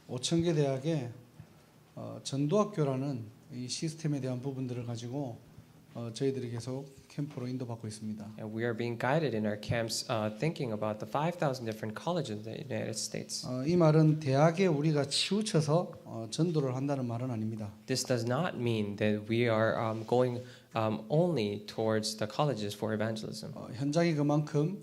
오천계 대학의 전도학교라는 이 시스템에 대한 부분들을 가지고 저희들이 계속 캠프로 인도받고 있습니다. And we are being guided in our camps thinking about the 5,000 different colleges in the United States. 이 말은 대학에 우리가 치우쳐서 전도를 한다는 말은 아닙니다. This does not mean that we are going only towards the colleges for evangelism. 현장이 그만큼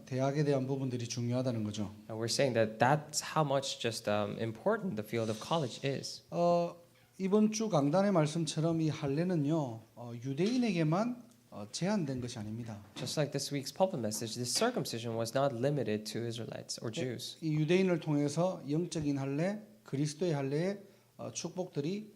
대학에 대한 부분들이 중요하다는 거죠. And we're saying that that's how much just important the field of college is. 이번 주 강단의 말씀처럼 이 할례는요 유대인에게만 제한된 것이 아닙니다. Just like this week's pulpit message, this circumcision was not limited to Israelites or Jews. 이 유대인을 통해서 영적인 할례, 그리스도의 할례의 축복들이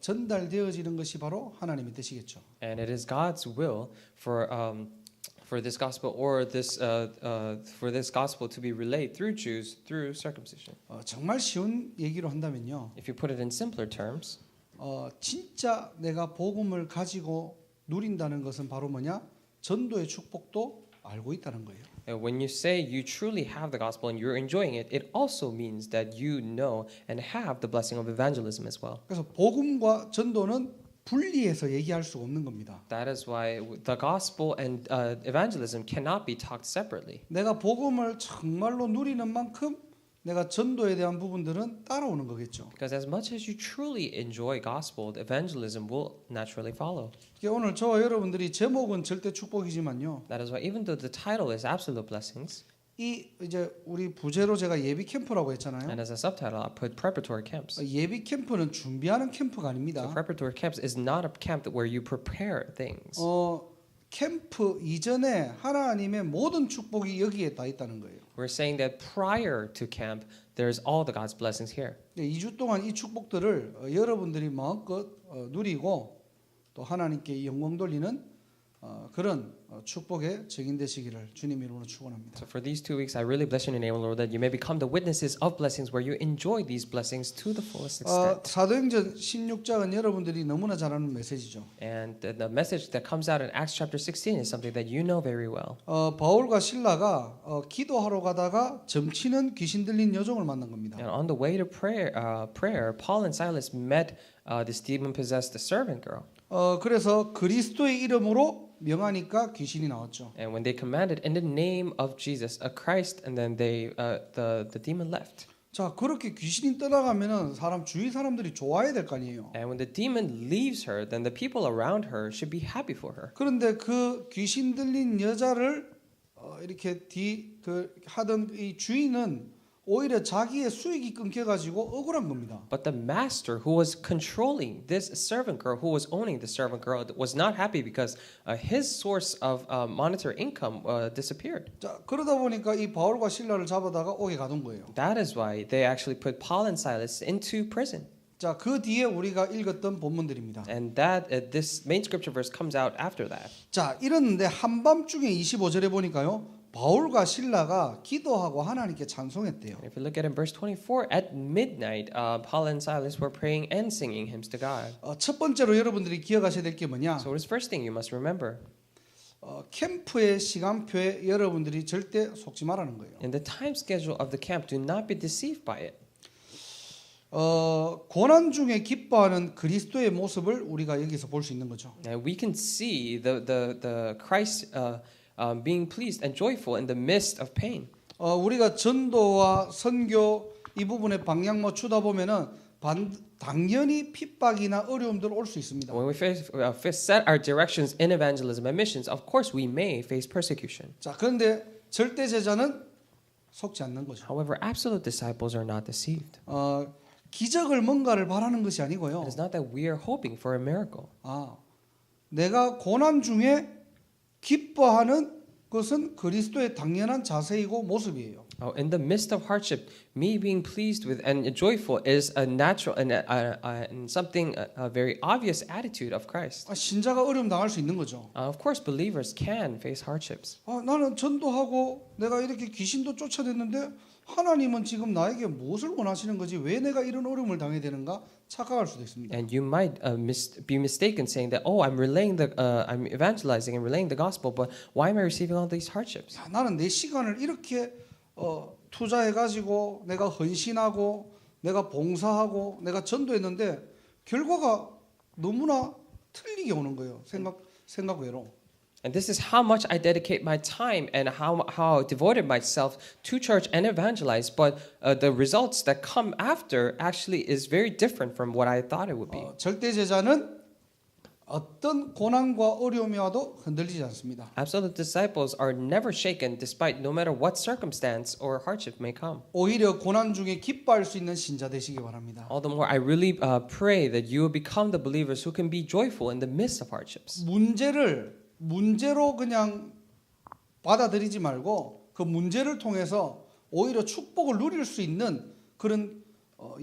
전달되어지는 것이 바로 하나님의 뜻이겠죠. And it is God's will for this gospel or this for this gospel to be relayed through Jews through circumcision. 정말 쉬운 얘기로 한다면요, If you put it in simpler terms, 진짜 내가 복음을 가지고 누린다는 것은 바로 뭐냐? 전도의 축복도 알고 있다는 거예요. when you say you truly have the gospel and you're enjoying it, it also means that you know and have the blessing of evangelism as well. 그래서 복음과 전도는 분리해서 얘기할 수가 없는 겁니다. That is why the gospel and evangelism cannot be talked separately. 내가 복음을 정말로 누리는 만큼 내가 전도에 대한 부분들은 따라오는 거겠죠. Because as much as you truly enjoy gospel, evangelism will naturally follow. 오늘 저와 여러분들이 제목은 절대 축복이지만요. That is why even though the title is absolute blessings, 이 이제 우리 부제로 제가 예비 캠프라고 했잖아요. and as a subtitle I put preparatory camps. 예비 캠프는 준비하는 캠프가 So 아닙니다. preparatory camps is not a camp where you prepare things. 캠프 이전에 하나님의 모든 축복이 여기에 다 있다는 거예요. We're saying that prior to camp, there's all the God's blessings here. 2주 동안 이 축복들을 여러분들이 마음껏 누리고 또 하나님께 영광 돌리는 그런 축복의 증인되시기를 주님 이름으로 축원합니다. So for these 2 weeks, I really bless your name, Lord, that you may become the witnesses of blessings where you enjoy these blessings to the fullest extent. 사도행전 16장은 여러분들이 너무나 잘 아는 메시지죠. And the message that comes out in Acts chapter 16 is something that you know very well. 바울과 실라가 기도하러 가다가 점치는 귀신 들린 여종을 만난 겁니다. And on the way to prayer, Paul and Silas met this demon-possessed servant girl. 그래서 그리스도의 이름으로 명하니까 귀신이 나왔죠. And when they commanded in the name of Jesus, a Christ, and then the demon left. 자, 그렇게 귀신이 떠나가면은 주위 사람들이 좋아해야 될 거 아니에요. And when the demon leaves her, then the people around her should be happy for her. 그런데 그 귀신 들린 여자를 이렇게 하던 이 주인은 오히려 자기의 수익이 끊겨가지고 억울한 겁니다. But the master who was controlling this servant girl, who was owning the servant girl, was not happy because his source of monetary income disappeared. 자, 그러다 보니까 이 바울과 실라를 잡아다가 옥에 가둔 거예요. That is why they actually put Paul and Silas into prison. 자, 그 뒤에 우리가 읽었던 본문들입니다. And that this main scripture verse comes out after that. 자, 이랬는데 한밤중에 25절에 보니까요. 바울과 실라가 기도하고 하나님께 찬송했대요. If you look at in verse 24, at midnight, Paul and Silas were praying and singing hymns to God. 첫 번째로 여러분들이 기억하셔야 될 게 뭐냐? So what is the first thing you must remember? 캠프의 시간표에 여러분들이 절대 속지 말라는 거예요. In the time schedule of the camp, do not be deceived by it. 고난 중에 기뻐하는 그리스도의 모습을 우리가 여기서 볼 수 있는 거죠. And we can see the Christ being pleased and joyful in the midst of pain. 우리가 전도와 선교 이 부분에 방향 맞추다 보면은 당연히 핍박이나 어려움들 올 수 있습니다. When we set our directions in evangelism and missions, of course we may face persecution. 자, 그런데 절대 제자는 속지 않는 거죠. However, absolute disciples are not deceived. 기적을 뭔가를 바라는 것이 아니고요. It is not that we are hoping for a miracle. 내가 고난 중에 기뻐하는 것은 그리스도의 당연한 자세이고 모습이에요. In the midst of hardship, me being pleased with and joyful is a natural and something a very obvious attitude of Christ. 신자가 어려움 당할 수 있는 거죠. Of course, believers can face hardships. 나는 전도하고 내가 이렇게 귀신도 쫓아냈는데 하나님은 지금 나에게 무엇을 원하시는 거지? 왜 내가 이런 어려움을 당해야 되는가? 착각할 수도 있습니다. And you might be mistaken saying that, oh, I'm evangelizing and relaying the gospel, but why am I receiving all these hardships? 나는 내 시간을 이렇게 투자해가지고 내가 헌신하고 내가 봉사하고 내가 전도했는데 결과가 너무나 틀리게 오는 거예요. 생각 외로. And this is how much I dedicate my time and how I devoted myself to church and evangelize. But the results that come after actually is very different from what I thought it would be. 절대 제자는 어떤 고난과 어려움이 와도 흔들리지 않습니다. Absolute disciples are never shaken despite no matter what circumstance or hardship may come. 오히려 고난 중에 기뻐할 수 있는 신자 되시기 바랍니다. All the more, I really pray that you will become the believers who can be joyful in the midst of hardships. 문제로 그냥 받아들이지 말고 그 문제를 통해서 오히려 축복을 누릴 수 있는 그런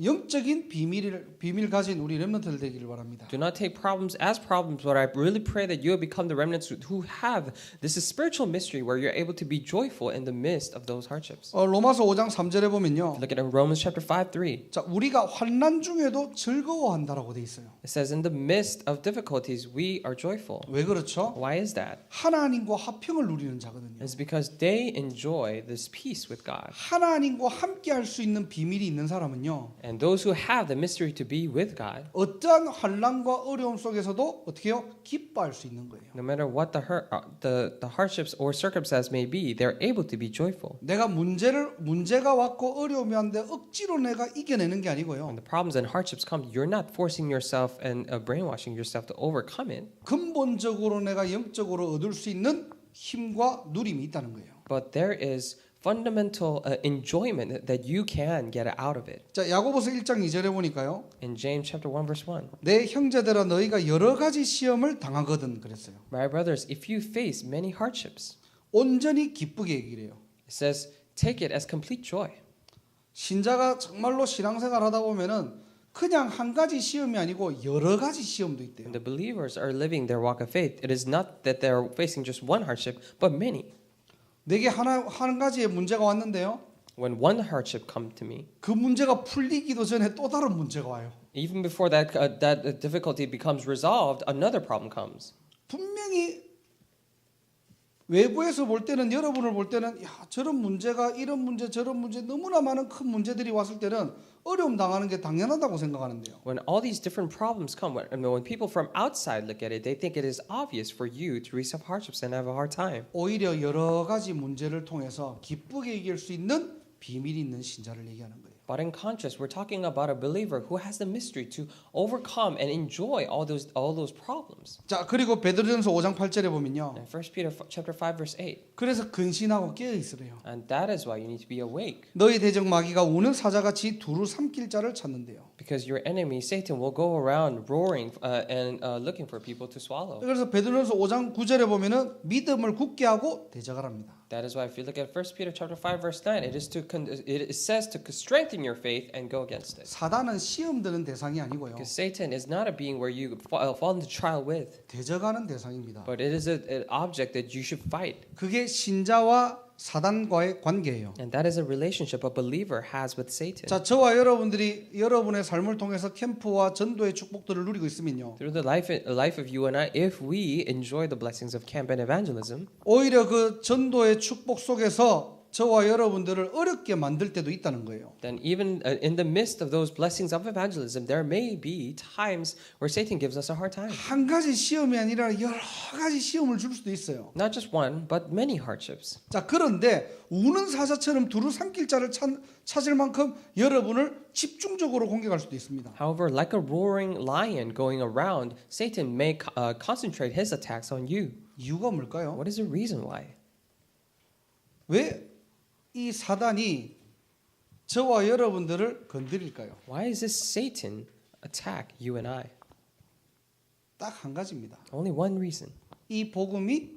영적인 비밀 가진 우리 렘넌트들 되기를 바랍니다. Do not take problems as problems, but I really pray that you will become the remnants who have this spiritual mystery where you're able to be joyful in the midst of those hardships. 로마서 5장 3절에 보면요. Look at Romans chapter 5:3. 자, 우리가 환난 중에도 즐거워한다라고 돼 있어요. It says, in the midst of difficulties, we are joyful. 왜 그렇죠? Why is that? 하나님과 화평을 누리는 자거든요. It's because they enjoy this peace with God. 하나님과 함께 할 수 있는 비밀이 있는 사람은요. And those who have the mystery to be with God, 어떠한 환난과 어려움 속에서도 어떻게 해요? 기뻐할 수 있는 거예요. no matter what the hardships or circumstance may be, they're able to be joyful. 내가 문제가 왔고 어려움이 왔는데 억지로 내가 이겨내는 게 아니고요. When the problems and hardships come, you're not forcing yourself and brainwashing yourself to overcome it. 근본적으로 내가 영적으로 얻을 수 있는 힘과 누림이 있다는 거예요. But there is fundamental enjoyment that you can get out of it. 자, 야고보서 1장 2절에 보니까요. In James chapter 1 verse 1. 내 형제들아 너희가 여러 가지 시험을 당하거든 그랬어요. My brothers, if you face many hardships, 온전히 기쁘게 얘기를 해요. it says, take it as complete joy. 신자가 정말로 신앙생활 하다 보면은 그냥 한 가지 시험이 아니고 여러 가지 시험도 있대요. When the believers are living their walk of faith, it is not that they're facing just one hardship, but many. 내게 한 가지의 문제가 왔는데요. When one hardship comes to me, 그 문제가 풀리기도 전에 또 다른 문제가 와요. even before that difficulty becomes resolved, another problem comes. 분명히 외부에서 볼 때는 여러분을 볼 때는 야, 저런 문제가 이런 문제 저런 문제 너무나 많은 큰 문제들이 왔을 때는 어려움 당하는 게 당연하다고 생각하는데요. When all these different problems come, when people from outside look at it, they think it is obvious for you to receive hardships and have a hard time. 오히려 여러 가지 문제를 통해서 기쁘게 이길 수 있는 비밀이 있는 신자를 얘기하는 거예요. But in contrast, we're talking about a believer who has the mystery to overcome and enjoy all those problems. 자, 그리고 베드로전서 5장 8절에 보면요. In 1 Peter chapter 5 verse 8. 그래서 근신하고 깨어 있으래요. And that is why you need to be awake. 너희 대적 마귀가 우는 사자같이 두루 삼킬 자를 찾는데요. Because your enemy Satan will go around roaring and looking for people to swallow. 그래서 베드로전서 5장 9절에 보면은 믿음을 굳게 하고 대적하랍니다. That is why if you look at 1 Peter chapter 5 verse 9, it says to strengthen your faith and go against it. 사단은 시험 드는 대상이 아니고요. Because Satan is not a being where you fall into trial with, 대적하는 대상입니다. but it is an object that you should fight. 그게 신자와 사단과의 관계예요. And that is a relationship a believer has with Satan. 자, 저와 여러분들이 여러분의 삶을 통해서 캠프와 전도의 축복들을 누리고 있으면요. Through the life of you and I, if we enjoy the blessings of camp and evangelism, 오히려 그 전도의 축복 속에서 저와 여러분들을 어렵게 만들 때도 있다는 거예요. then even in the midst of those blessings of evangelism, there may be times where Satan gives us a hard time. 한 가지 시험이 아니라 여러 가지 시험을 줄 수도 있어요. Not just one, but many hardships. 자, 그런데 우는 사자처럼 두루 삼킬 자를 찾을 만큼 여러분을 집중적으로 공격할 수도 있습니다. However, like a roaring lion going around, Satan may concentrate his attacks on you. 이유가 뭘까요? What is the reason why? 왜 이 사단이 저와 여러분들을 건드릴까요? Why is this Satan attack you and I? 딱 한 가지입니다. Only one reason. 이 복음이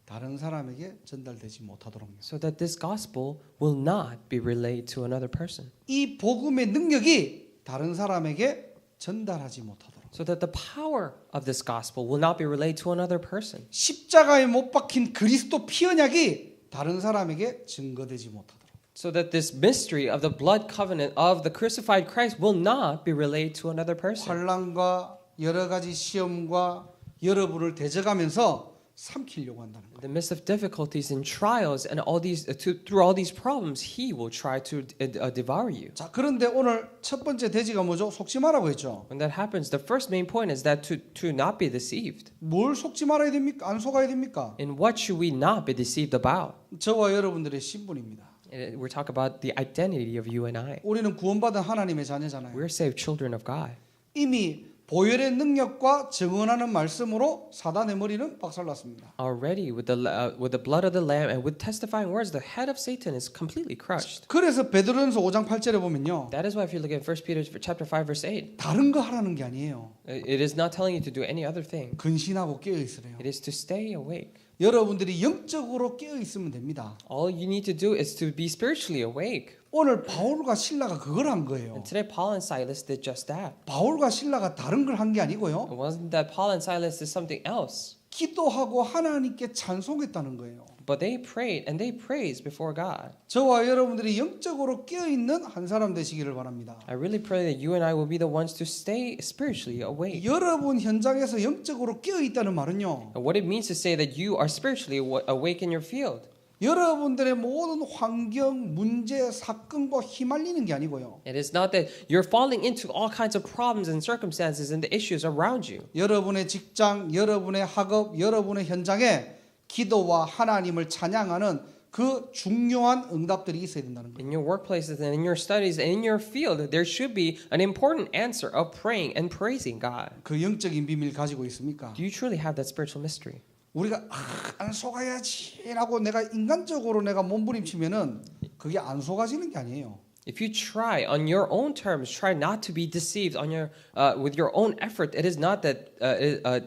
다른 사람에게 전달되지 못하도록. So that this gospel will not be relayed to another person. 이 복음의 능력이 다른 사람에게 전달하지 못하도록. So that the power of this gospel will not be relayed to another person. 십자가에 못 박힌 그리스도 피 언약이 다른 사람에게 증거되지 못하도록. So that this mystery of the blood covenant of the crucified Christ will not be relayed to another person. 환난과 여러 가지 시험과 여러분을 대적하면서 삼키려고 한다는 거예요. In the midst of difficulties and trials and all these through all these problems, he will try to devour you. 자, 그런데 오늘 첫 번째 대지가 뭐죠? 속지 마라고 했죠. When that happens, the first main point is that to not be deceived. 뭘 속지 말아야 됩니까? 안 속아야 됩니까? And what should we not be deceived about? 저와 여러분들의 신분입니다. We're talking about the identity of you and I. 우리는 구원받은 하나님의 자녀잖아요. We're saved children of God. 이미 보혈의 능력과 증언하는 말씀으로 사단의 머리는 박살났습니다. Already with the blood of the Lamb and with testifying words, the head of Satan is completely crushed. 그래서 베드로전서 5장 8절에 보면요. That is why if you look at 1 Peter chapter 5 verse 8, 다른 거 하라는 게 아니에요. it is not telling you to do any other thing. 근신하고 깨어 있으래요. It is to stay awake. 여러분들이 영적으로 깨어 있으면 됩니다. All you need to do is to be spiritually awake. 오늘 바울과 실라가 그걸 한 거예요. And today Paul and Silas did just that. 바울과 실라가 다른 걸 한 게 아니고요. It wasn't that Paul and Silas did something else, 기도하고 하나님께 찬송했다는 거예요. but they prayed and they praised before God. 저와 여러분들이 영적으로 깨어 있는 한 사람 되시기를 바랍니다. I really pray that you and I will be the ones to stay spiritually awake. 여러분 현장에서 영적으로 깨어 있다는 말은요. And what it means to say that you are spiritually awake in your field. 여러분들의 모든 환경, 문제, 사건과 휘말리는 게 아니고요. It is not that you're falling into all kinds of problems and circumstances and the issues around you. 여러분의 직장, 여러분의 학업, 여러분의 현장에 기도와 하나님을 찬양하는 그 중요한 응답들이 있어야 된다는 거예요. In your workplaces and in your studies and in your field, there should be an important answer of praying and praising God. 그 영적인 비밀 가지고 있습니까? Do you truly have that spiritual mystery? 우리가 안 속아야지라고 내가 인간적으로 내가 몸부림치면은 그게 안 속아지는 게 아니에요. If you try on your own terms, try not to be deceived on your with your own effort, it is not that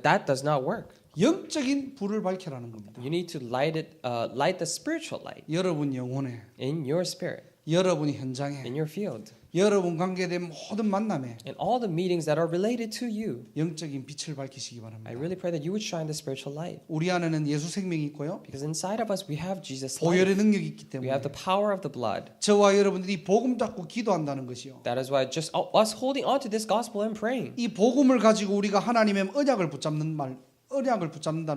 that does not work. 영적인 불을 밝혀라는 겁니다. You need to light the spiritual light 여러분 영혼에, in your spirit, 여러분 현장에, in your field, 여러분 관계된 모든 만남에 in all the meetings that are related to you. 영적인 빛을 밝히시기 바랍니다. I really pray that you would shine the spiritual light, 우리 안에는 예수 생명이 있고요. because inside of us we have Jesus' 보혈의 life. 능력이 있기 We 때문에 have the power of the blood. 저와 여러분들이 복음 잡고 기도한다는 것이요. That is why just us holding on to this gospel and praying. 이 복음을 가지고 우리가 하나님의 언약을 붙잡는다는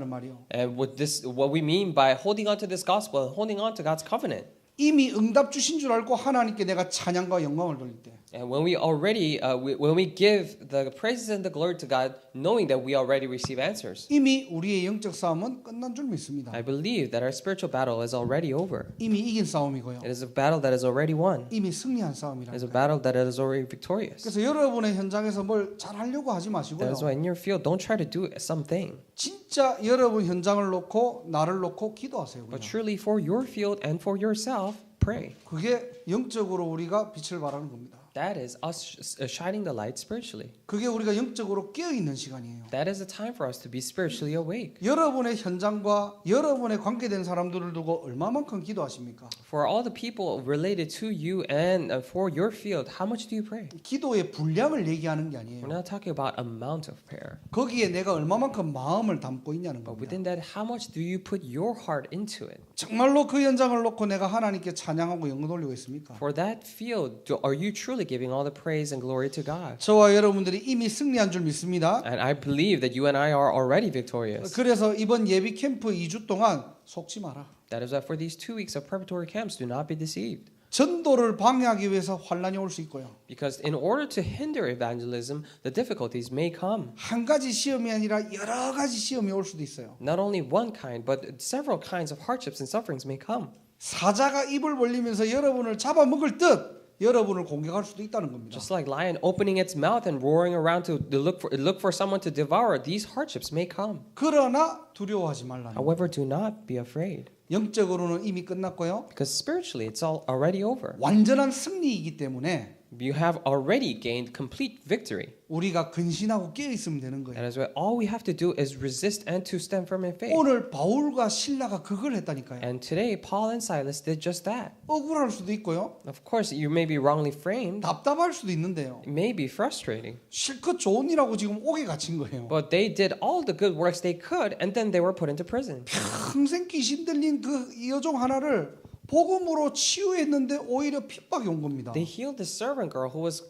말이요. And with this, what we mean by holding on to this gospel and holding on to God's covenant. 이미 응답 주신 줄 알고 하나님께 내가 찬양과 영광을 돌릴 때 And when we already, when we give the praises and the glory to God, knowing that we already receive answers, 이미 우리의 영적 싸움은 끝난 줄 믿습니다. I believe that our spiritual battle is already over. 이미 이긴 싸움이고요. It is a battle that is already won. 이미 승리한 It is a 싸움이라니까요. battle that is already victorious. 그래서 여러분의 현장에서 뭘 잘하려고 하지 That 마시고요. is why in your field, don't try to do something, 진짜 여러분 현장을 놓고 나를 놓고 기도하세요. but 그냥. truly for your field and for yourself, pray. 그게 영적으로 우리가 빛을 발하는 겁니다. That is us shining the light spiritually. 그게 우리가 영적으로 깨어 있는 시간이에요. That is a time for us to be spiritually awake. 여러분의 현장과 여러분의 관계된 사람들을 두고 얼마만큼 기도하십니까? For all the people related to you and for your field, how much do you pray? 기도의 분량을 얘기하는 게 We're 아니에요. not talking about amount of prayer, 거기에 내가 얼마만큼 마음을 담고 있냐는 but 겁니다. within that, how much do you put your heart into it? 정말로 그 현장을 놓고 내가 하나님께 찬양하고 영광 돌리고 있습니까? For that field, are you truly giving all the praise and glory to God? 저와 여러분들이 이미 승리한 줄 믿습니다. And I believe that you and I are already victorious. 그래서 이번 예비 캠프 2주 동안 속지 마라. That is why for these 2 weeks of preparatory camps, do not be deceived. 전도를 방해하기 위해서 환란이 올 수 있고요. Because in order to hinder evangelism, the difficulties may come. 한 가지 시험이 아니라 여러 가지 시험이 올 수도 있어요. Not only one kind, but several kinds of hardships and sufferings may come. 사자가 입을 벌리면서 여러분을 잡아먹을 듯 여러분을 공격할 수도 있다는 겁니다. Just like lion opening its mouth and roaring around to look for someone to devour, these hardships may come. 그러나 두려워하지 말라. However, do not be afraid, 영적으로는 이미 끝났고요. because spiritually it's all already over. 완전한 승리이기 때문에 You have already gained complete victory. 우리가 근신하고 깨어 있으면 되는 That 거예요. is why all we have to do is resist and to stand firm in faith. 오늘 바울과 실라가 그걸 했다니까요. And today, Paul and Silas did just that. 억울할 수도 있고요. Of course, you may be wrongly framed. 답답할 수도 있는데요. It may be frustrating. 실컷 좋은 일하고 지금 옥에 갇힌 거예요. But they did all the good works they could, and then they were put into prison. 평생 귀신 들린 그 여종 하나를 복음으로 치유했는데 오히려 핍박이 온 겁니다. They healed the servant girl who was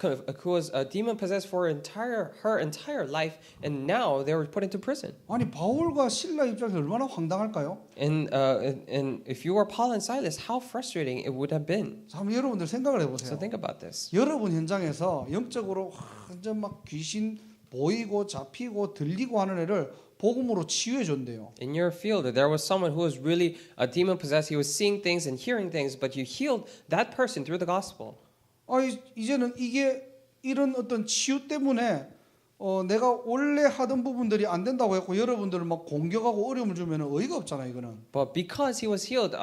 demon possessed for her entire life, and now they were put into prison. 아니 바울과 실라 입장에서 얼마나 황당할까요? And if you were Paul and Silas, how frustrating it would have been. 한번 여러분들 생각을 So 해보세요. think about this. 여러분 현장에서 영적으로 완전 막 귀신 보이고 잡히고 들리고 하는 애를 복음으로 치유해 줬대요. In your field, there was someone who was really demon possessed. He was seeing things and hearing things, but you healed that person through the gospel. 이제는 이게 이런 어떤 치유 때문에 내가 원래 하던 부분들이 안 된다고 했고 여러분들을 막 공격하고 어려움을 주면 어이가 없잖아요, 이거는. But because he was healed,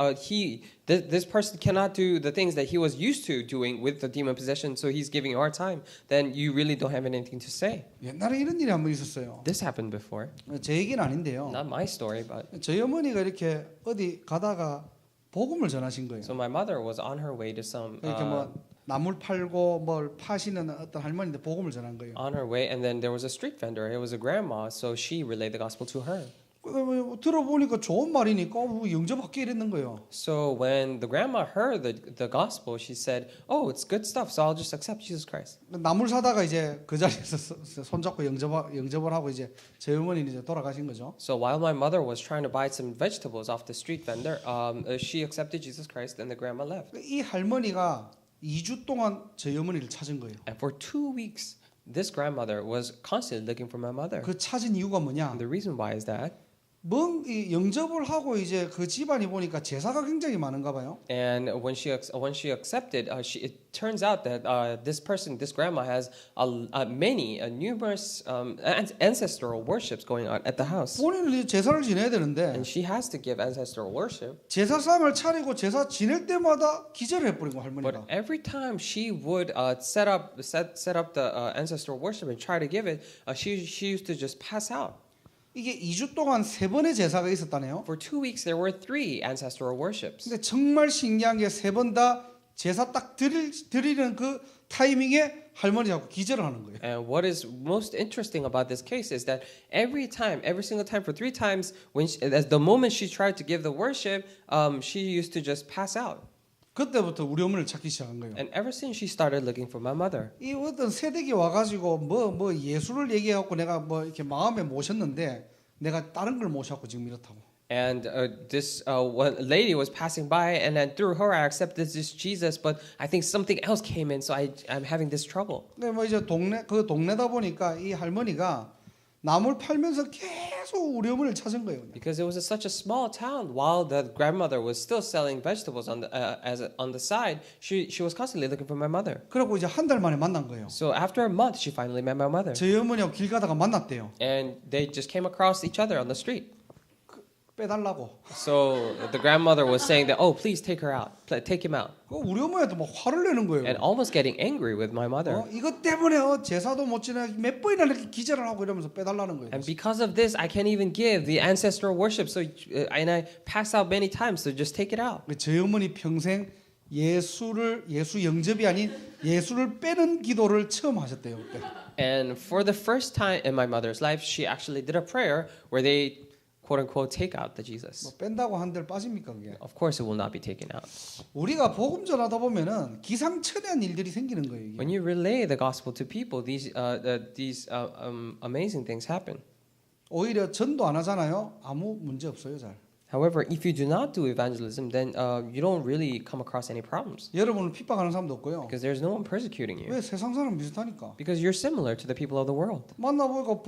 this person cannot do the things that he was used to doing with the demon possession, so he's giving you a hard time. Then you really don't have anything to say. 옛날에 이런 일이 한 번 있었어요. This happened before. 제 얘기는 아닌데요. Not my story, but 저희 어머니가 이렇게 어디 가다가 복음을 전하신 거예요. so my mother was on her way to some 이렇게 뭐 나물 팔고 뭘 파시는 어떤 할머니인데 복음을 전한 거예요. on her way, and then there was a street vendor. It was a grandma, so she relayed the gospel to her. 들어보니까 좋은 말이니까 영접할게 이랬는 거예요. So when the grandma heard the gospel, she said, "Oh, it's good stuff. So I'll just accept Jesus Christ." 나물 사다가 이제 그 자리에서 손잡고 영접을 하고 이제 제 어머니는 이제 돌아가신 거죠. So while my mother was trying to buy some vegetables off the street vendor, she accepted Jesus Christ, and the grandma left. 이 할머니가 2주 동안 제 어머니를 찾은 거예요. And for 2 weeks, this grandmother was constantly looking for my mother. 그 찾은 이유가 뭐냐? And the reason why is that, 이 영접을 하고 이제 그 집안이 보니까 제사가 굉장히 많은가 봐요. and when she accepted, it turns out that this grandma has numerous ancestral worships going on at the house, 본인은 이제 제사를 지내야 되는데 and she has to give ancestral worship. 제사상을 차리고 제사 지낼 때마다 기절을 해버린 거 But 할머니가. every time she would set up the ancestral worship and try to give it, she used to just pass out. 이게 2주 동안 3번의 제사가 있었다네요. For 2 weeks, there were 3 ancestral worships. 근데 정말 신기한 게 3번 다 제사 딱 드리는 그 타이밍에 할머니 자꾸 기절을 하는 거예요. And what is most interesting about this case is that every single time, for 3 times, as the moment she tried to give the worship, she used to just pass out. 그때부터 우리 어머니를 찾기 시작한 거예요. And ever since she started looking for my mother. 이 어떤 세대기 와가지고 뭐 예수를 얘기해갖고 내가 뭐 이렇게 마음에 모셨는데 내가 다른 걸 모셨고 지금 이렇다고. And this one lady was passing by, and then through her I accepted this Jesus, but I think something else came in, so I'm having this trouble. 근데 뭐 이제 동네다 보니까 이 할머니가 나물 팔면서 계속 우리 어머니를 찾은 거예요. Because it was such a small town, while the grandmother was still selling vegetables on the side, she was constantly looking for my mother. 그리고 이제 한 달 만에 만난 거예요. So after a month, she finally met my mother, 저희 어머니하고 길 가다가 만났대요. and they just came across each other on the street. 빼달라고. So the grandmother was saying that, "Oh, please take her out, take him out," 우리 어머니한테 막 화를 내는 거예요. and almost getting angry with my mother. 이것 때문에 제사도 못 지내 몇 번이나 이렇게 기절을 하고 이러면서 빼달라는 거예요. And because of this, I can't even give the ancestral worship. So and I pass out many times. So just take it out. 저희 어머니 평생 예수 영접이 아닌 예수를 빼는 기도를 처음 하셨대요. 그때. And for the first time in my mother's life, she actually did a prayer where they, quote unquote, take out the Jesus. 뭐 뺀다고 한들 빠집니까 그게? Of course, it will not be taken out. 우리가 복음 전하다 보면은 기상천외한 일들이 생기는 거예요. 이게. When you relay the gospel to people, these amazing things happen. 오히려 전도 안 하잖아요. 아무 문제 없어요, 잘. However, if you do not do evangelism, then you don't really come across any problems 여러분을 핍박하는 사람도 없고요. because there's no one persecuting you. 왜 세상 사람 비슷하니까. Because you're similar to the people of the world. 만나보니까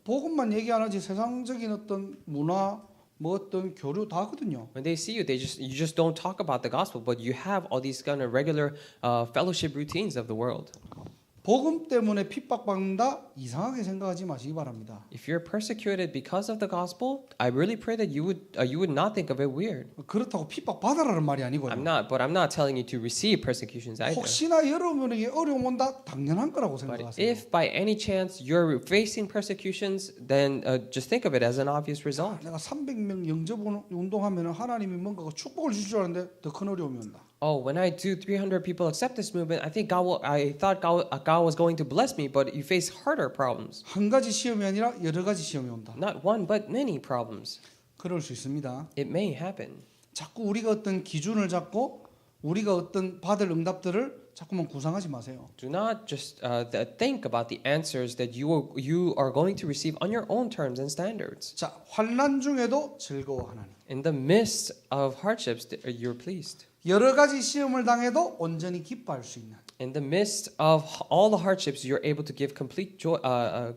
복음만 얘기 안 하지 세상적인 어떤 문화, 뭐 어떤 교류 다 하거든요. When they see you, you just don't talk about the gospel, but you have all these kind of regular fellowship routines of the world. 복음 때문에 핍박받는다 이상하게 생각하지 마시기 바랍니다. If you're persecuted because of the gospel, I really pray that you would not think of it weird. 그렇다고 핍박받아라는 말이 아니고요. I'm not telling you to receive persecutions either. 혹시나 여러분에게 어려움 온다 당연한 거라고 But 생각하세요. if by any chance you're facing persecutions, then just think of it as an obvious result. 내가 300명 영접 운동하면 하나님이 뭔가 축복을 주실 줄 알았는데 더 큰 어려움이 온다. Oh, when I do 300 people accept this movement, I thought God was going to bless me, but you face harder problems. 한 가지 시험이 아니라 여러 가지 시험이 온다. Not one, but many problems. 그럴 수 있습니다. It may happen. 자꾸 우리가 어떤 기준을 잡고 우리가 어떤 받을 응답들을 자꾸만 구상하지 마세요. Do not just think about the answers that you are going to receive on your own terms and standards. 자, 환난 중에도 즐거워하나니. In the midst of hardships, you're pleased. 여러 가지 시험을 당해도 온전히 기뻐할 수 있는. In the midst of all the hardships, you're able to give complete joy,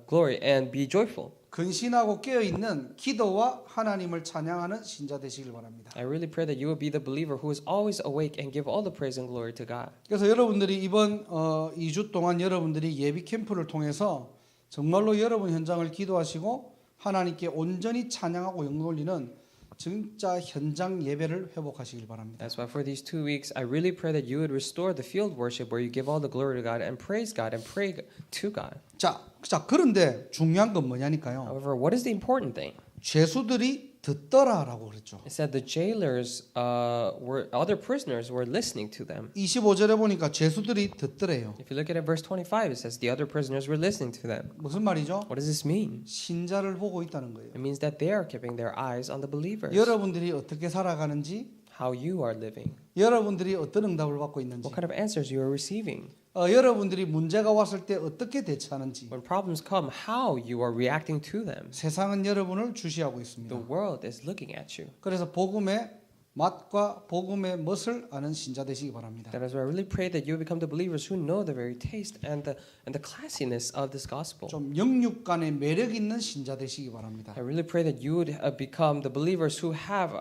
glory and be joyful. 근신하고 깨어 있는 기도와 하나님을 찬양하는 신자 되시길 바랍니다. I really pray that you will be the believer who is always awake and give all the praise and glory to God. 그래서 여러분들이 이번 2주 동안 여러분들이 예비 캠프를 통해서 정말로 여러분 현장을 기도하시고 하나님께 온전히 찬양하고 영광 돌리는 진짜 현장 예배를 회복하시길 바랍니다. That's why for these 2 weeks, I really pray that you would restore the field worship where you give all the glory to God and praise God and pray to God. 자, 그런데 중요한 건 뭐냐니까요. However, what is the important thing? 죄수들이 듣더라라고 그랬죠. It said the jailers other prisoners were listening to them. 25절에 보니까 죄수들이 듣더래요. If you look at it, verse 25, it says the other prisoners were listening to them. 무슨 말이죠? What does this mean? 신자를 보고 있다는 거예요. It means that they are keeping their eyes on the believers. 여러분들이 어떻게 살아가는지, How you are living. 여러분들이 어떤 응답을 받고 있는지, What kind of answers you are receiving. 여러분들이 문제가 왔을 때 어떻게 대처하는지. When problems come, how you are reacting to them. 세상은 여러분을 주시하고 있습니다. The world is looking at you. 그래서 복음의 맛과 복음의 멋을 아는 신자 되시기 바랍니다. That is why I really pray that you become the believers who know the very taste and the classiness of this gospel. 좀 영육 간의 매력 있는 신자 되시기 바랍니다. I really pray that you would become the believers who have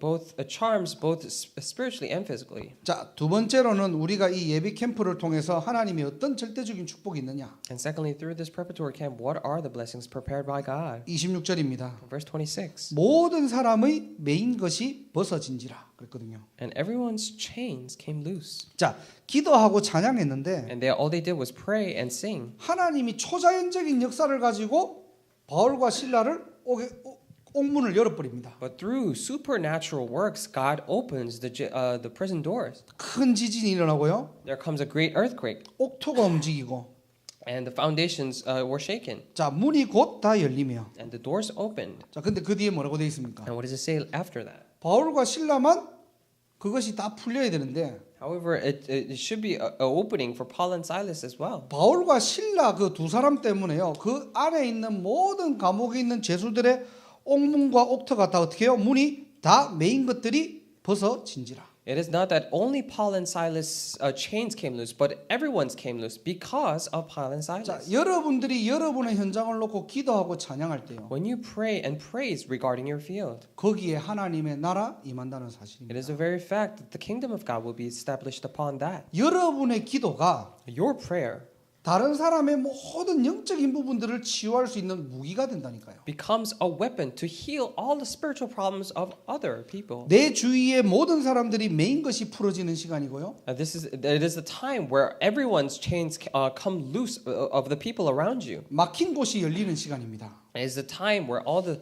both charms, both spiritually and physically. 자, 두 번째로는 우리가 이 예비 캠프를 통해서 하나님이 어떤 절대적인 축복이 있느냐? And secondly, through this preparatory camp, what are the blessings prepared by God? 26절입니다. Verse 26. 모든 사람의 메인 것이 벗어진지라 그랬거든요. And everyone's chains came loose. 자, 기도하고 찬양했는데 And all they did was pray and sing. 하나님이 초자연적인 역사를 가지고 바울과 실라를 옥문을 열어버립니다. But through supernatural works, God opens the prison doors. 큰 지진이 일어나고요. There comes a great earthquake, 옥토가 움직이고, and the foundations were shaken, 자, 문이 곧 다 열리며. and the doors opened. 자, 근데 그 뒤에 뭐라고 되어 있습니까? And what does it say after that? 바울과 실라만 그것이 다 풀려야 되는데 However, it should be an opening for Paul and Silas as well. 바울과 실라 그 두 사람 때문에요. 그 안에 있는 모든 감옥에 있는 죄수들의 옥문과 옥터가 다 어떻게 해요? 문이 다 메인 것들이 벗어진지라. It is not that only Paul and Silas' chains came loose, but everyone's came loose because of Paul and 자, Silas. 여러분들이 여러분의 현장을 놓고 기도하고 찬양할 때요. When you pray and praise regarding your field, 거기에 하나님의 나라 임한다는 it 사실입니다. is a very fact that the kingdom of God will be established upon that. 여러분의 기도가 Your prayer 다른 사람의 모든 영적인 부분들을 치유할 수 있는 무기가 된다니까요. becomes a weapon to heal all the spiritual problems of other people. 내 주위의 모든 사람들이 메인 것이 풀어지는 시간이고요. It is the time where everyone's chains come loose of the people around you. 막힌 곳이 열리는 시간입니다. It is the time where all the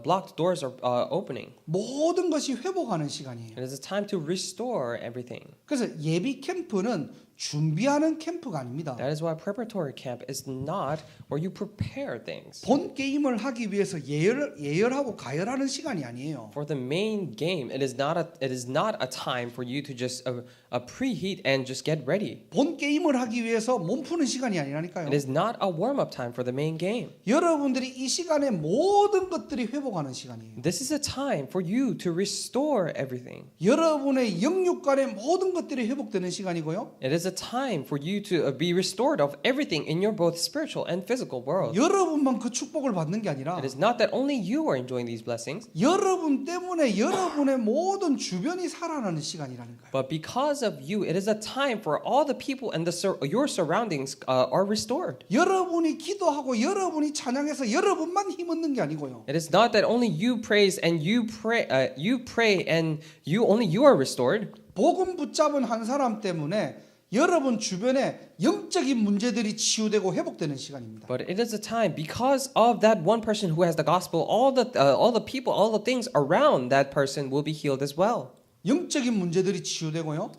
blocked doors are opening. 모든 것이 회복하는 시간이에요. It is a time to restore everything. 그래서 예비 캠프는 준비하는 캠프가 아닙니다. That is why preparatory camp is not where you prepare things. 본 게임을 하기 위해서 예열하고 가열하는 시간이 아니에요. For the main game, it is not a time for you to just preheat and just get ready. 본 게임을 하기 위해서 몸 푸는 시간이 아니라니까요. It is not a warm-up time for the main game. 여러분들이 이 시간에 모든 것들이 회복하는 시간이에요. This is a time for you to restore everything. 여러분의 영육 간의 모든 것들이 회복되는 시간이고요. It is a time for you to be restored of everything in your both spiritual and physical world. 여러분만 그 축복을 받는 게 아니라 It is not that only you are enjoying these blessings, 여러분 때문에 여러분의 모든 주변이 살아나는 시간이라는 거예요. but because of you, it is a time for all the people and your surroundings are restored. 여러분이 기도하고 여러분이 찬양해서 여러분만 힘없는 게 아니고요. It is not that only you praise and you pray and you are restored. 복음 붙잡은 한 사람 때문에 여러분 주변에 영적인 문제들이 치유되고 회복되는 시간입니다. But it is a time because of that one person who has the gospel, all the people, all the things around that person will be healed as well. 영적인 문제들이 치유되고요.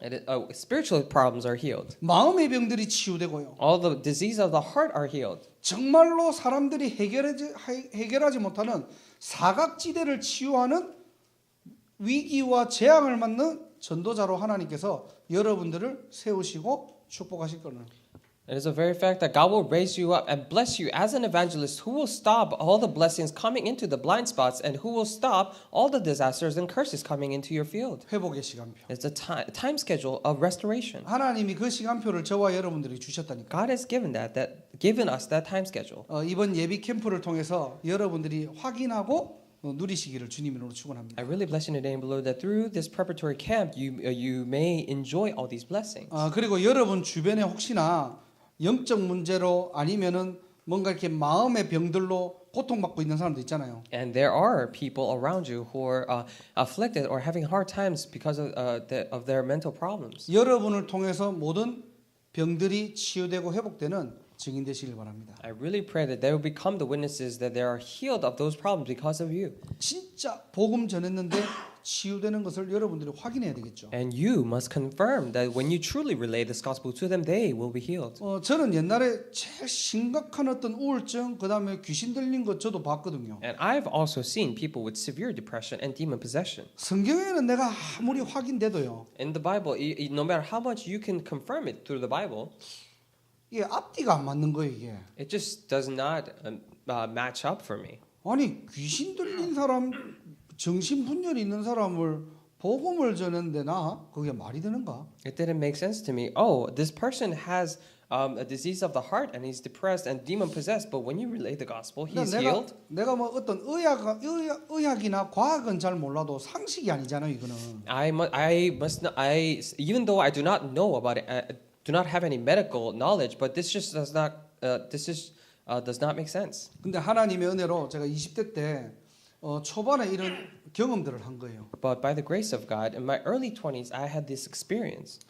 Spiritual problems are healed. 마음의 병들이 치유되고요. All the disease of the heart are healed. 정말로 사람들이 해결하지 못하는 사각지대를 치유하는 위기와 재앙을 맞는 전도자로 하나님께서 여러분들을 세우시고 축복하실 거는 It is a very fact that God will raise you up and bless you as an evangelist who will stop all the blessings coming into the blind spots and who will stop all the disasters and curses coming into your field. 회복의 시간표. It's a time schedule of restoration. 하나님이 그 시간표를 저와 여러분들이 주셨다니까. God has given given us that time schedule. 이번 예비 캠프를 통해서 여러분들이 확인하고 누리시기를 주님으로 축원합니다. I really bless you in the name of the Lord that through this preparatory camp you may enjoy all these blessings. 그리고 여러분 주변에 혹시나 영적 문제로 아니면은 뭔가 이렇게 마음의 병들로 고통받고 있는 사람도 있잖아요. And there are people around you who are afflicted or having hard times because of their mental problems. 여러분을 통해서 모든 병들이 치유되고 회복되는 증인 되시길 바랍니다. I really pray that they will become the witnesses that they are healed of those problems because of you. 진짜 복음 전했는데 치유되는 것을 여러분들이 확인해야 되겠죠. And you must confirm that when you truly relay this gospel to them, they will be healed. 저는 옛날에 제일 심각한 어떤 우울증, 그다음에 귀신 들린 것 저도 봤거든요. And I've also seen people with severe depression and demon possession. 성경에는 내가 아무리 확인돼도요. In the Bible, no matter how much you can confirm it through the Bible, 이게 앞뒤가 안 맞는 거예요, 이게. it just does not match up for me. 아니, 귀신 들린 사람, 정신분열이 있는 사람을 복음을 전했는데 그게 말이 되는가? It didn't make sense to me. Oh, this person has a disease of the heart and he's depressed and demon possessed, but when you relay the gospel, he's healed. 내가 뭐 어떤 의학이나 과학은 잘 몰라도 상식이 아니잖아요, 이거는. Even though I do not know about it, do not have any medical knowledge, but this just does not make sense. 근데 하나님의 은혜로 제가 20대 때 초반에 이런 경험들을 한 거예요. But by the grace of God, in my early 20s, I had this experience.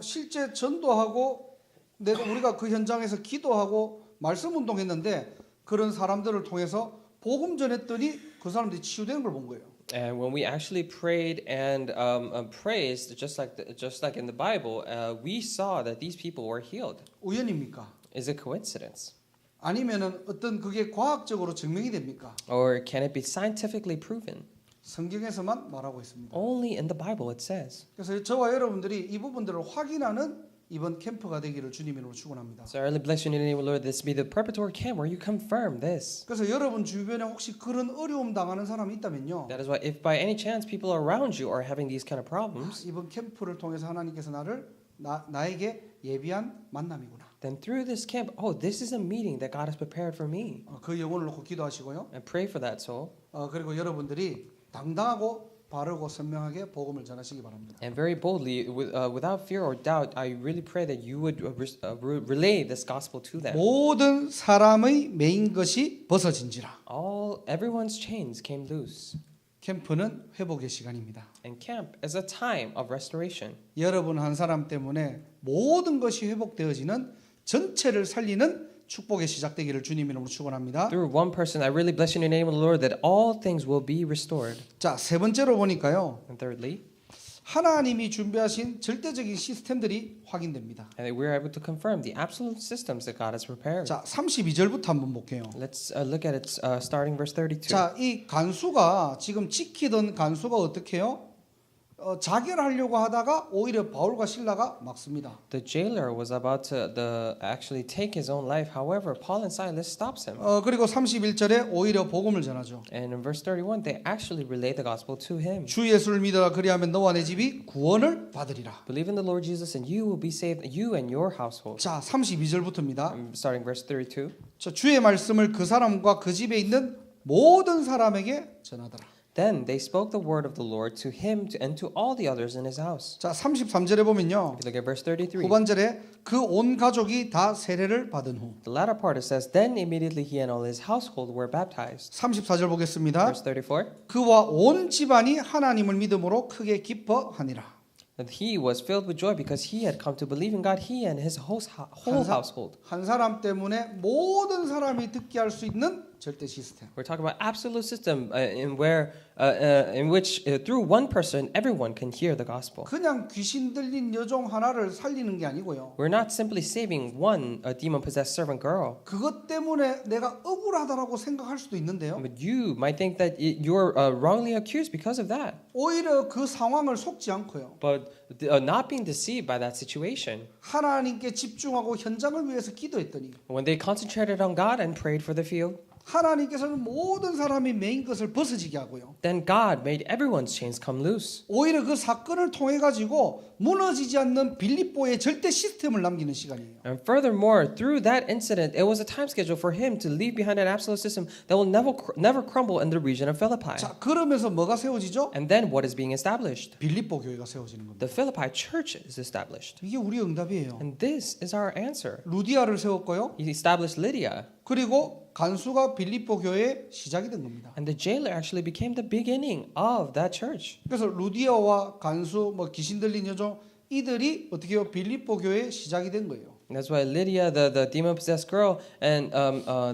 실제 전도하고 우리가 그 현장에서 기도하고 말씀 운동했는데 그런 사람들을 통해서 복음 전했더니 그 사람들이 치유되는 걸 본 거예요. And when we actually prayed and praised, just like in the Bible, we saw that these people were healed. 우연입니까? Is it coincidence? 아니면은 어떤 그게 과학적으로 증명이 됩니까? Or can it be scientifically proven? 성경에서만 말하고 있습니다. Only in the Bible it says. 그래서 저와 여러분들이 이 부분들을 확인하는 이번 캠프가 되기를 주님으로 축원합니다. So I really bless you in the name of the Lord. This be the preparatory camp where you confirm this. 그래서 여러분 주변에 혹시 그런 어려움 당하는 사람이 있다면요. That is why, if by any chance people around you are having these kind of problems, 이번 캠프를 통해서 하나님께서 나에게 예비한 만남이구나. then through this camp, oh, this is a meeting that God has prepared for me. 그 영혼을 놓고 기도하시고요. And pray for that soul. 그리고 여러분들이 당당하고 바르고 선명하게 복음을 전하시기 바랍니다. And very boldly, without fear or doubt, I really pray that you would relay this gospel to them. 모든 사람의 매인 것이 벗어진지라. Everyone's chains came loose. 캠프는 회복의 시간입니다. And camp is a time of restoration. 여러분 한 사람 때문에 모든 것이 회복되어지는 전체를 살리는 축복의 시작되기를 주님 이름으로 축원합니다. Through one person, I really bless you in the name of the Lord that all things will be restored. 자, 세 번째로 보니까요. And thirdly, 하나님이 준비하신 절대적인 시스템들이 확인됩니다. and we are able to confirm the absolute systems that God has prepared. 자, 32절부터 한번 볼게요. Let's look at it starting verse 32. 자, 이 간수가 지금 지키던 간수가 어떻게 해요? 자결하려고 하다가 오히려 바울과 실라가 막습니다. The jailer was about to actually take his own life. However, Paul and Silas stops him. 그리고 31절에 오히려 복음을 전하죠. And in verse 31, they actually relay the gospel to him. 주 예수를 믿어라 그리하면 너와 내 집이 구원을 받으리라. Believe in the Lord Jesus and you will be saved, you and your household. 자, 32절부터입니다. Starting verse 32. 자, 주의 말씀을 그 사람과 그 집에 있는 모든 사람에게 전하더라. Then they spoke the word of the Lord to him and to all the others in his house. 자, 33절에 보면요. If you look at verse 33. 후반절에 그 온 가족이 다 세례를 받은 후. The latter part it says, then immediately he and all his household were baptized. 34절 보겠습니다. Verse 34. 그와 온 집안이 하나님을 믿음으로 크게 기뻐하니라. That he was filled with joy because he had come to believe in God, he and his whole household. 한 사람 때문에 모든 사람이 듣게 할 수 있는 절대 시스템. We're talking about absolute system in where in which through one person everyone can hear the gospel. 그냥 귀신 들린 여종 하나를 살리는 게 아니고요. We're not simply saving one demon-possessed servant girl, 그것 때문에 내가 억울하다라고 생각할 수도 있는데요. but you might think that you're wrongly accused because of that. 오히려 그 상황을 속지 않고요. But not being deceived by that situation. 하나님께 집중하고 현장을 위해서 기도했더니 When they concentrated on God and prayed for the field, 하나님께서는 모든 사람이 매인 것을 벗어지게 하고요. then God made everyone's chains come loose. 오히려 그 사건을 통해 가지고 무너지지 않는 빌립보의 절대 시스템을 남기는 시간이에요. And furthermore, through that incident, it was a time schedule for him to leave behind an absolute system that will never crumble in the region of Philippi. 자, 그러면서 뭐가 세워지죠? And then what is being established? 빌립보 교회가 세워지는 겁니다. The Philippi church is established. 이게 우리의 응답이에요. And this is our answer. 루디아를 세웠고요. He established Lydia. 그리고 간수가 빌립보 교회의 시작이 된 겁니다. And the jailer actually became the beginning of that church. 그래서 루디아와 간수, 뭐 귀신 들린 여종 이들이 어떻게 해요? 빌립보 교회의 시작이 된 거예요. And that's why Lydia, the demon-possessed girl, and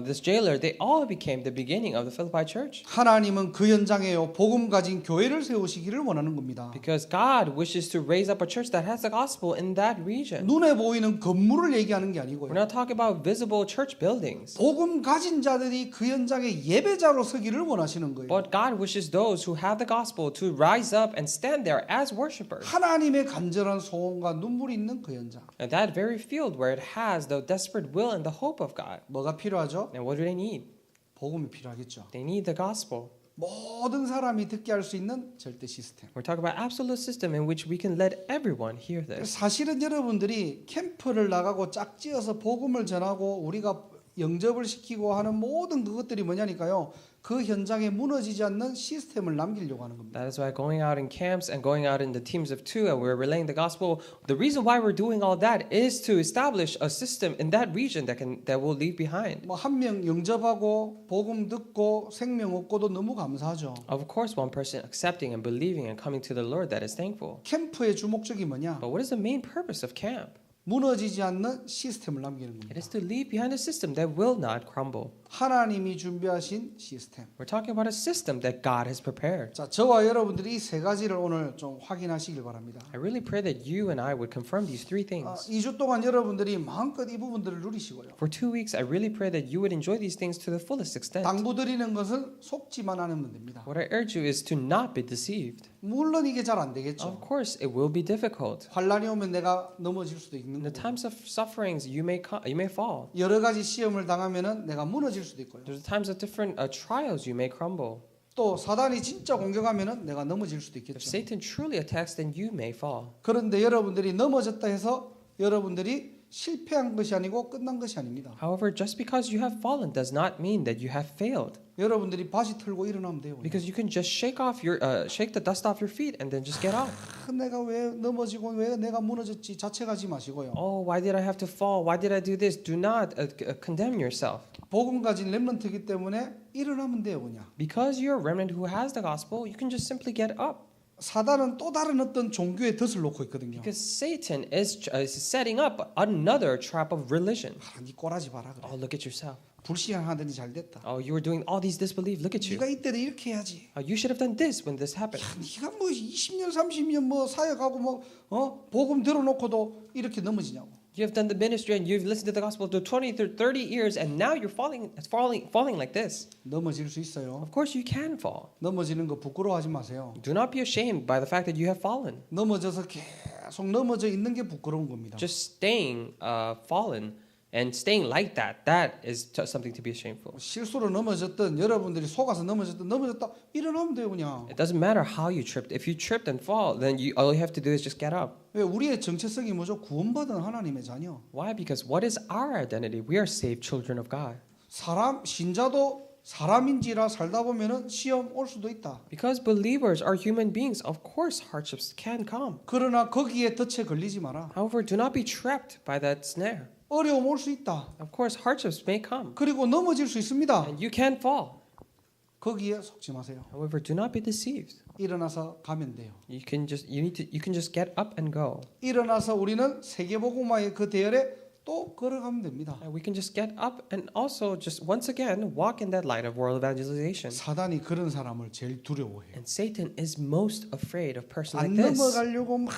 this jailer, they all became the beginning of the Philippi church. 하나님은 그 현장에요 복음 가진 교회를 세우시기를 원하는 겁니다. Because God wishes to raise up a church that has the gospel in that region. 눈에 보이는 건물을 얘기하는 게 We're 아니고요. not talking about visible church buildings. 복음 가진 자들이 그 현장에 예배자로 서기를 원하시는 거예요. But God wishes those who have the gospel to rise up and stand there as worshipers. 하나님의 간절한 소원과 눈물이 있는 그 현장. And that very field where it has the desperate will and the hope of God. 뭐가 필요하죠? And what do they need? 복음이 필요하겠죠. They need the gospel. 모든 사람이 듣게 할 수 있는 절대 시스템. We're talking about absolute system in which we can let everyone hear this. 사실은 여러분들이 캠프를 나가고 짝지어서 복음을 전하고 우리가 영접을 시키고 하는 모든 그것들이 뭐냐니까요. 그 현장에 무너지지 않는 시스템을 남기려고 하는 겁니다. That is why going out in camps and going out in the teams of two and we're relaying the gospel, the reason why we're doing all that is to establish a system in that region that will leave behind. 뭐 한 명 영접하고 복음 듣고 생명 얻고도 너무 감사하죠. Of course, one person accepting and believing and coming to the Lord, that is thankful. 캠프의 주목적이 뭐냐? But what is the main purpose of camp? 무너지지 않는 시스템을 남기는 It 겁니다. is to leave behind a system that will not crumble. 하나님이 준비하신 시스템. We're talking about a system that God has prepared. 자, 저와 여러분들이 이 세 가지를 오늘 좀 확인하시길 바랍니다. I really pray that you and I would confirm these three things. 2주 동안 여러분들이 마음껏 이 부분들을 누리시고요. For 2 weeks, I really pray that you would enjoy these things to the fullest extent. 당부드리는 것은 속지만 않으면 됩니다. What I urge you is to not be deceived. 물론 이게 잘 안 Of 되겠죠. course, it will be difficult. 환란이 오면 내가 넘어질 수도 있는 In the 거고. times of sufferings, you may fall. 여러 가지 시험을 당하면은 내가 무너질 수도 있고요. There's times of different trials, you may crumble. 또 사단이 진짜 공격하면은 내가 넘어질 수도 If 있겠죠. Satan truly attacks, then you may fall. 그런데 여러분들이 넘어졌다 해서 여러분들이 실패한 것이 아니고 끝난 것이 아닙니다. However, just because you have fallen does not mean that you have failed. 여러분들이 바지 털고 일어나면 돼요. Because you can just shake the dust off your feet and then just get up. 내가 왜 넘어지고 왜 내가 무너졌지 자책하지 마시고요. Oh, why did I have to fall? Why did I do this? Do not condemn yourself. 복음 가진 렘넌트이기 때문에 일어나면 돼요, 그냥. Because you're a remnant who has the gospel, you can just simply get up. 사단은 또 다른 어떤 종교의 덫을 놓고 있거든요. Because Satan is setting up another trap of religion. 네 꼬라지 봐라 그래. Oh, look at yourself. 불신하더니 잘 됐다. Oh, you were doing all these disbelief. Look at you. 네가 이때도 이렇게 해야지. You should have done this when this happened. 네가 뭐 20년 30년 뭐 사역하고 뭐 복음 들어놓고도 이렇게 넘어지냐고. You have done the ministry and you've listened to the gospel for 20 to 30 years and now you're falling like this. 넘어질 수 있어요. Of course you can fall. 넘어지는 거 부끄러워하지 마세요. Do not be ashamed by the fact that you have fallen. 넘어져서 계속 넘어져 있는 게 부끄러운 겁니다. Just staying fallen and staying like that is something to be ashamed for. 실수로 넘어졌든 여러분들이 속아서 넘어졌다 일어나면 돼요 그냥. It doesn't matter how you tripped. If you tripped and fall, then all you have to do is just get up. 왜 우리의 정체성이 뭐죠? 구원받은 하나님의 자녀. Why? Because what is our identity? We are saved children of God. 사람 신자도 사람인지라 살다 보면은 시험 올 수도 있다. Because believers are human beings, of course hardships can come. 그러나 거기에 덫에 걸리지 마라. However, do not be trapped by that snare. 어려움 올 수 있다. Of course, hardships may come, 그리고 넘어질 수 있습니다. and you can fall. 거기에 속지 마세요. However, do not be deceived. 일어나서 가면 돼요. You can just get up and go. 일어나서 우리는 세계복음화의 그 대열에 또 걸어가면 됩니다. And we can just get up and also just once again walk in that light of world evangelization. 사단이 그런 사람을 제일 두려워해요. And Satan is most afraid of a person 안 like this. 넘어가려고 막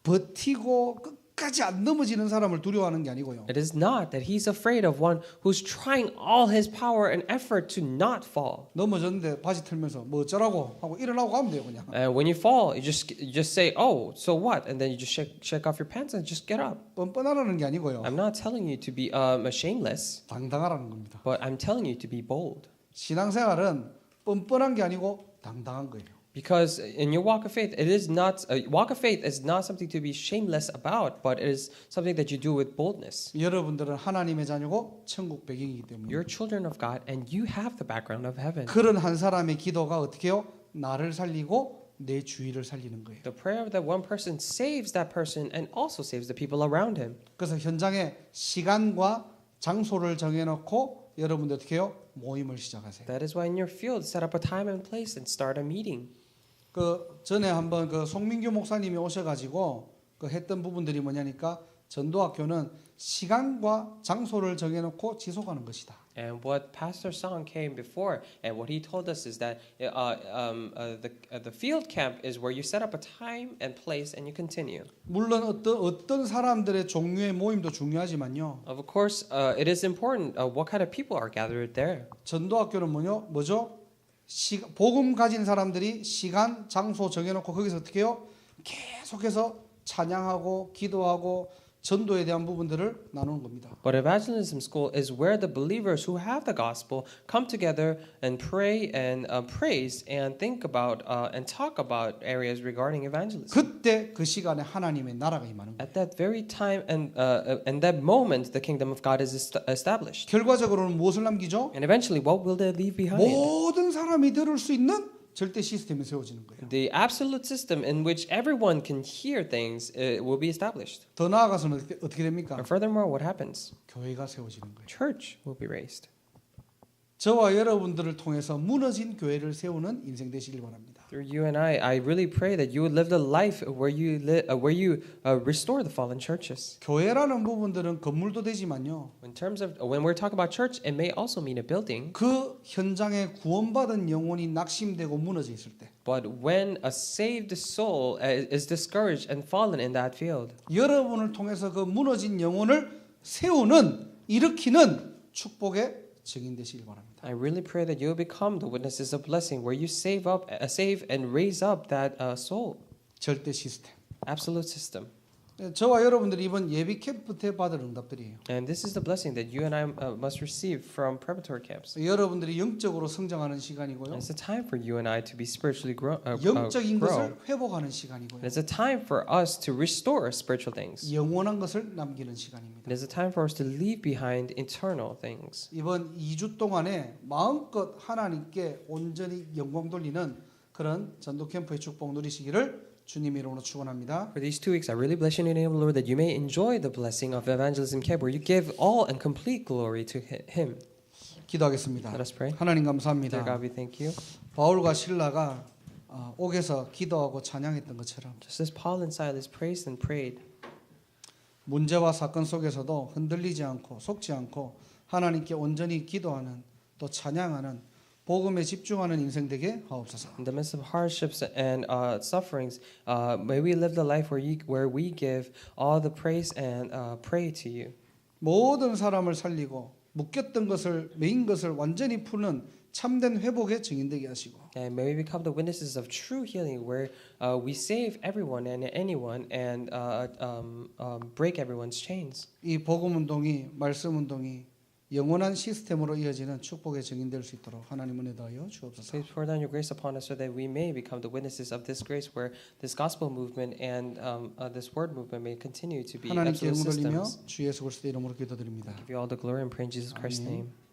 버티고 끝까지 안 넘어지는 사람을 두려워하는 게 아니고요. It is not that he's afraid of one who's trying all his power and effort to not fall. 넘어졌는데 바지 털면서 뭐 어쩌라고 하고 일어나고 가면 돼요 그냥. And when you fall, you just say, "Oh, so what?" And then you just shake off your pants and just get up. 뻔뻔하라는 게 아니고요. I'm not telling you to be shameless, 당당하라는 겁니다. but I'm telling you to be bold. 신앙생활은 뻔뻔한 게 아니고 당당한 거예요. Because in your walk of faith, it is not walk of faith is not something to be shameless about, but it is something that you do with boldness. 여러분들은 하나님의 자녀고 천국 백성이기 때문에 You're children of God, and you have the background of heaven. 그런 한 사람의 기도가 어떻게 해요? 나를 살리고 내 주위를 살리는 거예요. The prayer of that one person saves that person and also saves the people around him. 그래서 현장에 시간과 장소를 정해놓고 여러분들 어떻게 해요? 모임을 시작하세요. That is why in your field, set up a time and place and start a meeting. 그 전에 한번 그 송민규 목사님이 오셔가지고 그 했던 부분들이 뭐냐니까 전도학교는 시간과 장소를 정해놓고 지속하는 것이다. And what Pastor Song came before, and what he told us is that the field camp is where you set up a time and place and you continue. 물론 어떤 사람들의 종류의 모임도 중요하지만요. Of course, it is important what kind of people are gathered there. 전도학교는 뭐죠? 복음 가진 사람들이 시간, 장소 정해놓고 거기서 어떻게 해요? 계속해서 찬양하고 기도하고 전도에 대한 부분들을 나누는 겁니다. But evangelism school is where the believers who have the gospel come together and pray and praise and think about and talk about areas regarding evangelism. 그때 그 시간에 하나님의 나라가 임하는 거예요. At that very time and that moment, the kingdom of God is established. 결과적으로는 무엇을 남기죠? And eventually, what will they leave behind? 모든 사람이 들을 수 있는 절대 시스템이 세워지는 거예요. The absolute system in which everyone can hear things will be established. 더 나아가서는 어떻게 됩니까? And furthermore, what happens? 교회가 세워지는 거예요. Church will be raised. 저와 여러분들을 통해서 무너진 교회를 세우는 인생 되시길 바랍니다. Through you and I really pray that you would live the life where you restore the fallen churches. 교회라는 부분들은 건물도 되지만요. In terms of when we're talking about church, it may also mean a building. 그 현장에 구원받은 영혼이 낙심되고 무너져 있을 때, But when a saved soul is discouraged and fallen in that field, 여러분을 통해서 그 무너진 영혼을 일으키는 축복의 증인 되시길 바랍니다. I really pray that you will become the witnesses of blessing, where you save and raise up that soul. 절대 시스템. Absolute system. 저와 여러분들이 이번 예비 캠프 때 받을 응답들이에요. And this is the blessing that you and I must receive from preparatory camps. 여러분들이 영적으로 성장하는 시간이고요. And it's a time for you and I to be spiritually grow. 영적인 것을 회복하는 시간이고요. It's a time for us to restore spiritual things. 영원한 것을 남기는 시간입니다. It is a time for us to leave behind eternal things. 이번 2주 동안에 마음껏 하나님께 온전히 영광 돌리는 그런 전도 캠프의 축복 누리시기를 주님의 이름으로 축원합니다. For these 2 weeks, I really bless you in the name of the Lord that you may enjoy the blessing of evangelism camp, where you give all and complete glory to Him. 기도하겠습니다. Let us pray. 하나님 Dear 감사합니다. God, we thank you. 바울과 실라가 옥에서 기도하고 찬양했던 것처럼 Just as Paul and Silas praised and prayed, 문제와 사건 속에서도 흔들리지 않고 속지 않고 하나님께 온전히 기도하는 또 찬양하는 복음에 집중하는 인생 되게 하옵소서. in the midst of hardships and sufferings, may we live the life where we give all the praise and pray to you. 모든 사람을 살리고 묶였던 것을 메인 것을 완전히 푸는 참된 회복의 증인되게 하시고 And may we become the witnesses of true healing, where we save everyone and anyone and break everyone's chains. 이 복음 운동이 말씀 운동이 영원한 시스템으로 이어지는 축복의 증인될 수 있도록 하나님 은혜 더하여 주옵소서. Please pour down your grace upon us so that we may become the witnesses of this grace, where this gospel movement and this word movement may continue to be 하나님께 absolute 영광 돌리며 systems. 주 예수 그리스도의 이름으로 기도드립니다. Give you all the glory and praise in Jesus Christ's 아멘. name.